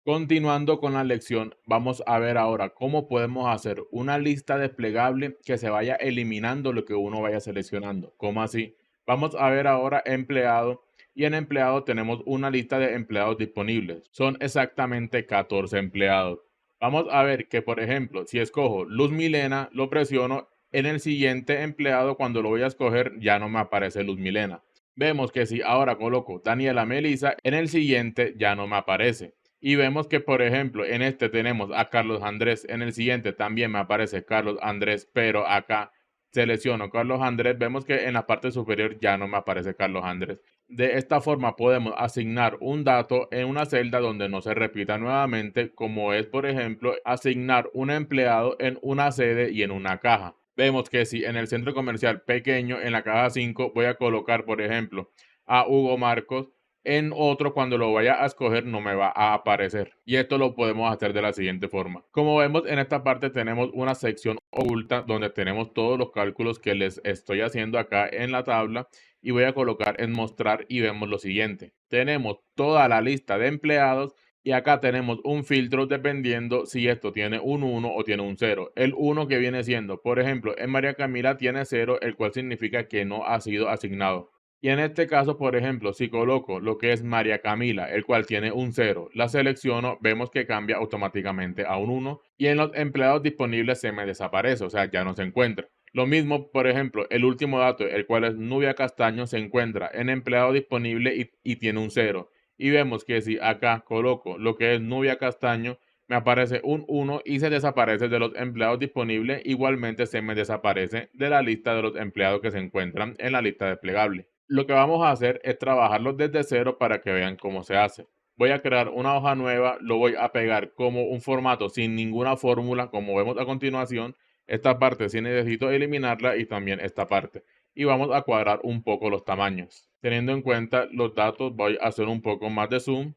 Continuando con la lección, vamos a ver ahora cómo podemos hacer una lista desplegable que se vaya eliminando lo que uno vaya seleccionando. ¿Cómo así? Vamos a ver ahora empleado y en empleado tenemos una lista de empleados disponibles. Son exactamente 14 empleados. Vamos a ver que, por ejemplo, si escojo Luz Milena, lo presiono en el siguiente empleado, cuando lo voy a escoger ya no me aparece Luz Milena. Vemos que si ahora coloco Daniela Melisa, en el siguiente ya no me aparece. Y vemos que, por ejemplo, en este tenemos a Carlos Andrés, en el siguiente también me aparece Carlos Andrés, pero acá selecciono Carlos Andrés, vemos que en la parte superior ya no me aparece Carlos Andrés. De esta forma podemos asignar un dato en una celda donde no se repita nuevamente, como es, por ejemplo, asignar un empleado en una sede y en una caja. Vemos que si en el centro comercial pequeño, en la caja 5, voy a colocar, por ejemplo, a Hugo Marcos, en otro, cuando lo vaya a escoger no me va a aparecer. Y esto lo podemos hacer de la siguiente forma. Como vemos, en esta parte tenemos una sección oculta donde tenemos todos los cálculos que les estoy haciendo acá en la tabla, y voy a colocar en mostrar y vemos lo siguiente. Tenemos toda la lista de empleados y acá tenemos un filtro dependiendo si esto tiene un 1 o tiene un 0. El 1 que viene siendo, por ejemplo, en María Camila tiene 0, el cual significa que no ha sido asignado. Y en este caso, por ejemplo, si coloco lo que es María Camila, el cual tiene un 0, la selecciono, vemos que cambia automáticamente a un 1 y en los empleados disponibles se me desaparece, o sea, ya no se encuentra. Lo mismo, por ejemplo, el último dato, el cual es Nubia Castaño, se encuentra en empleado disponible y tiene un 0. Y vemos que si acá coloco lo que es Nubia Castaño, me aparece un 1 y se desaparece de los empleados disponibles. Igualmente se me desaparece de la lista de los empleados que se encuentran en la lista desplegable. Lo que vamos a hacer es trabajarlos desde cero para que vean cómo se hace. Voy a crear una hoja nueva, lo voy a pegar como un formato sin ninguna fórmula, como vemos a continuación. Esta parte sí necesito eliminarla y también esta parte. Y vamos a cuadrar un poco los tamaños. Teniendo en cuenta los datos, voy a hacer un poco más de zoom.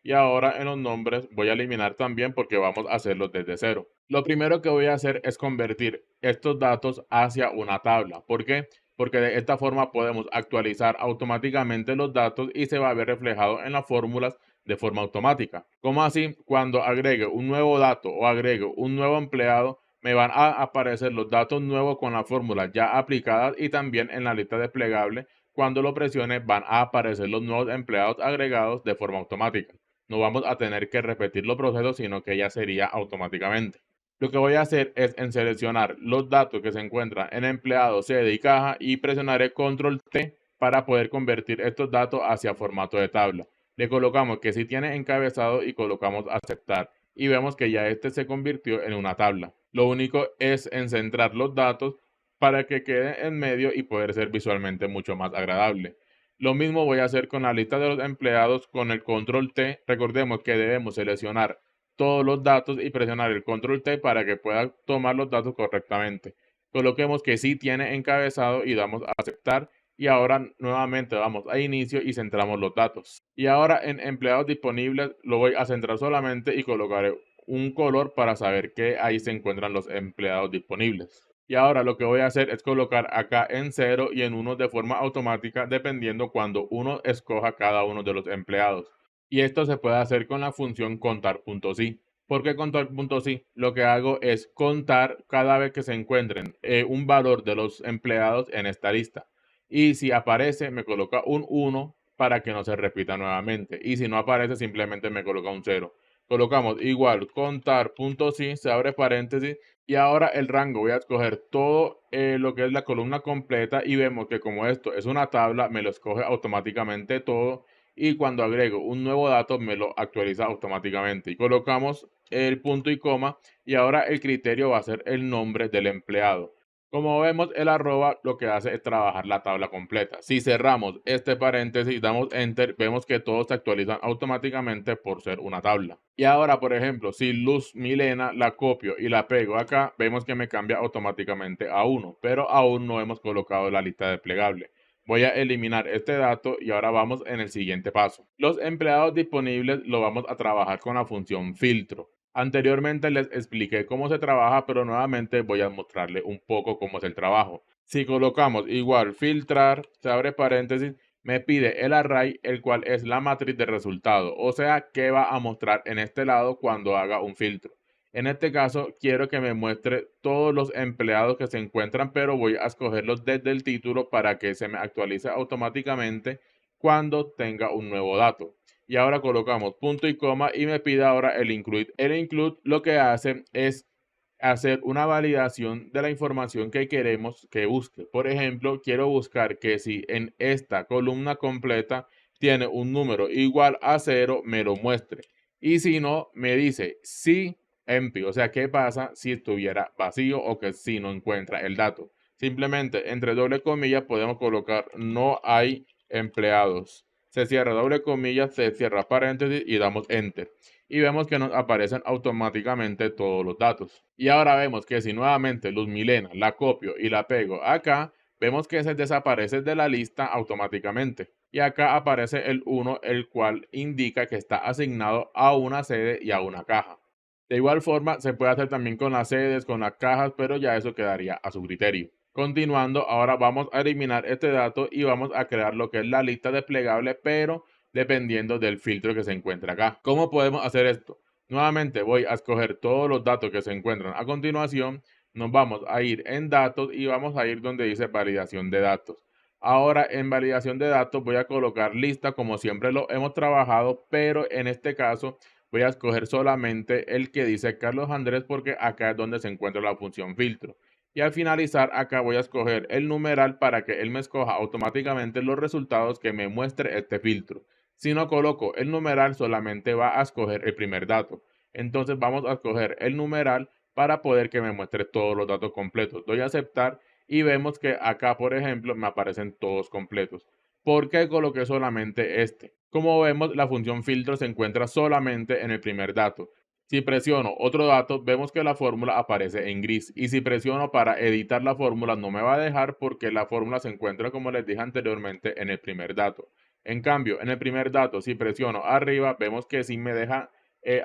Y ahora en los nombres voy a eliminar también porque vamos a hacerlos desde cero. Lo primero que voy a hacer es convertir estos datos hacia una tabla. ¿Por qué? Porque de esta forma podemos actualizar automáticamente los datos y se va a ver reflejado en las fórmulas de forma automática. Como así, cuando agregue un nuevo dato o agregue un nuevo empleado, me van a aparecer los datos nuevos con las fórmulas ya aplicadas, y también en la lista desplegable, cuando lo presione, van a aparecer los nuevos empleados agregados de forma automática. No vamos a tener que repetir los procesos, sino que ya sería automáticamente. Lo que voy a hacer es en seleccionar los datos que se encuentran en empleado, sede y caja, y presionaré control T para poder convertir estos datos hacia formato de tabla. Le colocamos que si tiene encabezado y colocamos aceptar, y vemos que ya este se convirtió en una tabla. Lo único es en centrar los datos para que quede en medio y poder ser visualmente mucho más agradable. Lo mismo voy a hacer con la lista de los empleados con el control T. Recordemos que debemos seleccionar todos los datos y presionar el control T para que pueda tomar los datos correctamente. Coloquemos que sí tiene encabezado y damos a aceptar, y ahora nuevamente vamos a inicio y centramos los datos. Y ahora en empleados disponibles lo voy a centrar solamente y colocaré un color para saber que ahí se encuentran los empleados disponibles. Y ahora lo que voy a hacer es colocar acá en 0 y en 1 de forma automática, dependiendo cuando uno escoja cada uno de los empleados. Y esto se puede hacer con la función contar.si. ¿Por qué contar.si? Lo que hago es contar cada vez que se encuentren un valor de los empleados en esta lista. Y si aparece, me coloca un 1 para que no se repita nuevamente. Y si no aparece, simplemente me coloca un 0. Colocamos igual contar.si, se abre paréntesis, y ahora el rango voy a escoger todo lo que es la columna completa, y vemos que como esto es una tabla, me lo escoge automáticamente todo, y cuando agrego un nuevo dato me lo actualiza automáticamente. Y colocamos el punto y coma, y ahora el criterio va a ser el nombre del empleado. Como vemos, el arroba lo que hace es trabajar la tabla completa. Si cerramos este paréntesis y damos enter, vemos que todos se actualizan automáticamente por ser una tabla. Y ahora, por ejemplo, si Luz Milena la copio y la pego acá, vemos que me cambia automáticamente a 1, pero aún no hemos colocado la lista desplegable. Voy a eliminar este dato y ahora vamos en el siguiente paso. Los empleados disponibles lo vamos a trabajar con la función filtro. Anteriormente les expliqué cómo se trabaja, pero nuevamente voy a mostrarle un poco cómo es el trabajo. Si colocamos igual filtrar, se abre paréntesis, me pide el array, el cual es la matriz de resultado, o sea, qué va a mostrar en este lado cuando haga un filtro. En este caso, quiero que me muestre todos los empleados que se encuentran, pero voy a escogerlos desde el título para que se me actualice automáticamente cuando tenga un nuevo dato. Y ahora colocamos punto y coma y me pide ahora el include. El include lo que hace es hacer una validación de la información que queremos que busque. Por ejemplo, quiero buscar que si en esta columna completa tiene un número igual a 0, me lo muestre. Y si no, me dice si empty, o sea, ¿qué pasa si estuviera vacío o que si no encuentra el dato? Simplemente entre doble comillas podemos colocar no hay empleados. Se cierra doble comilla, se cierra paréntesis y damos enter. Y vemos que nos aparecen automáticamente todos los datos. Y ahora vemos que si nuevamente Luz Milena la copio y la pego acá, vemos que se desaparece de la lista automáticamente. Y acá aparece el 1, el cual indica que está asignado a una sede y a una caja. De igual forma, se puede hacer también con las sedes, con las cajas, pero ya eso quedaría a su criterio. Continuando, ahora vamos a eliminar este dato y vamos a crear lo que es la lista desplegable, pero dependiendo del filtro que se encuentra acá. ¿Cómo podemos hacer esto? Nuevamente voy a escoger todos los datos que se encuentran a continuación, nos vamos a ir en datos y vamos a ir donde dice validación de datos. Ahora en validación de datos voy a colocar lista como siempre lo hemos trabajado, pero en este caso voy a escoger solamente el que dice Carlos Andrés porque acá es donde se encuentra la función filtro. Y al finalizar acá voy a escoger el numeral para que él me escoja automáticamente los resultados que me muestre este filtro. Si no coloco el numeral solamente va a escoger el primer dato. Entonces vamos a escoger el numeral para poder que me muestre todos los datos completos. Doy a aceptar y vemos que acá por ejemplo me aparecen todos completos. ¿Por qué coloqué solamente este? Como vemos, la función filtro se encuentra solamente en el primer dato. Si presiono otro dato, vemos que la fórmula aparece en gris. Y si presiono para editar la fórmula, no me va a dejar porque la fórmula se encuentra, como les dije anteriormente, en el primer dato. En cambio, en el primer dato, si presiono arriba, vemos que sí me deja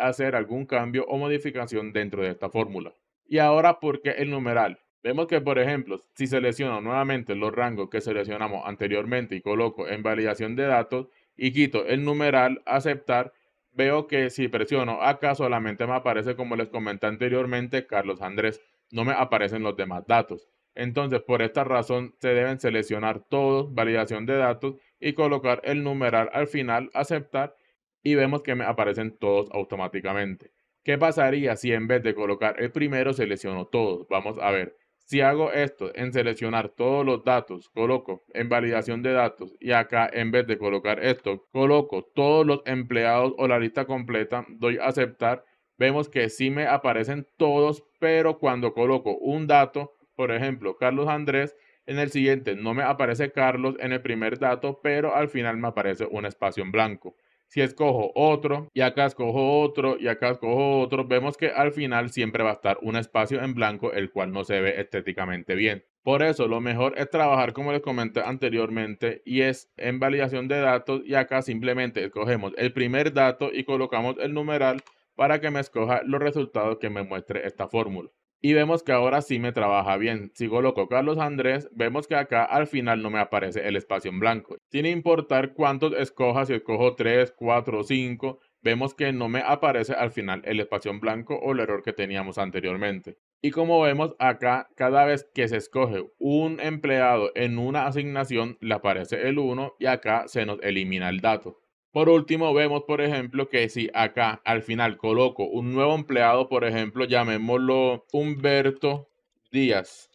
hacer algún cambio o modificación dentro de esta fórmula. Y ahora, ¿por qué el numeral? Vemos que, por ejemplo, si selecciono nuevamente los rangos que seleccionamos anteriormente y coloco en validación de datos y quito el numeral, aceptar, veo que si presiono acá solamente me aparece, como les comenté anteriormente, Carlos Andrés, no me aparecen los demás datos. Entonces, por esta razón, se deben seleccionar todos, validación de datos, y colocar el numeral al final, aceptar, y vemos que me aparecen todos automáticamente. ¿Qué pasaría si en vez de colocar el primero selecciono todos? Vamos a ver. Si hago esto en seleccionar todos los datos, coloco en validación de datos y acá en vez de colocar esto, coloco todos los empleados o la lista completa, doy a aceptar, vemos que sí me aparecen todos, pero cuando coloco un dato, por ejemplo, Carlos Andrés, en el siguiente no me aparece Carlos en el primer dato, pero al final me aparece un espacio en blanco. Si escojo otro y acá escojo otro y acá escojo otro, vemos que al final siempre va a estar un espacio en blanco el cual no se ve estéticamente bien. Por eso lo mejor es trabajar como les comenté anteriormente y es en validación de datos y acá simplemente escogemos el primer dato y colocamos el numeral para que me escoja los resultados que me muestre esta fórmula. Y vemos que ahora sí me trabaja bien. Si coloco Carlos Andrés, vemos que acá al final no me aparece el espacio en blanco. Sin importar cuántos escoja, si escojo 3, 4 o 5, vemos que no me aparece al final el espacio en blanco o el error que teníamos anteriormente. Y como vemos acá, cada vez que se escoge un empleado en una asignación, le aparece el 1 y acá se nos elimina el dato. Por último, vemos, por ejemplo, que si acá al final coloco un nuevo empleado, por ejemplo, llamémoslo Humberto Díaz,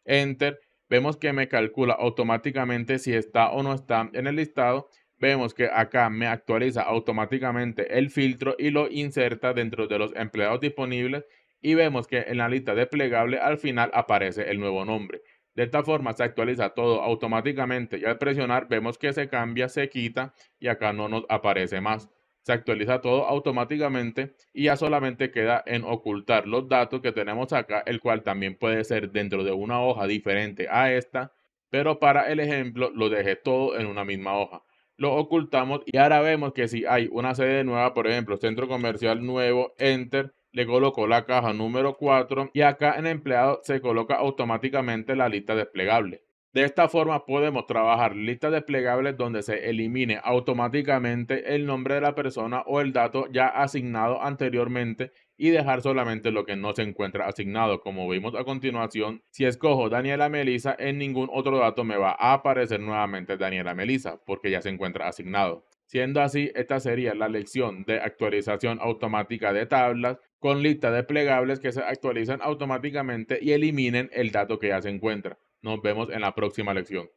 Enter, vemos que me calcula automáticamente si está o no está en el listado. Vemos que acá me actualiza automáticamente el filtro y lo inserta dentro de los empleados disponibles y vemos que en la lista desplegable al final aparece el nuevo nombre. De esta forma se actualiza todo automáticamente y al presionar vemos que se cambia, se quita y acá no nos aparece más. Se actualiza todo automáticamente y ya solamente queda en ocultar los datos que tenemos acá, el cual también puede ser dentro de una hoja diferente a esta, pero para el ejemplo lo dejé todo en una misma hoja. Lo ocultamos y ahora vemos que si hay una sede nueva, por ejemplo, centro comercial nuevo, Enter, le coloco la caja número 4 y acá en empleado se coloca automáticamente la lista desplegable. De esta forma podemos trabajar listas desplegables donde se elimine automáticamente el nombre de la persona o el dato ya asignado anteriormente y dejar solamente lo que no se encuentra asignado. Como vimos a continuación, si escojo Daniela Melisa, en ningún otro dato me va a aparecer nuevamente Daniela Melisa porque ya se encuentra asignado. Siendo así, esta sería la lección de actualización automática de tablas con listas desplegables que se actualizan automáticamente y eliminen el dato que ya se encuentra. Nos vemos en la próxima lección.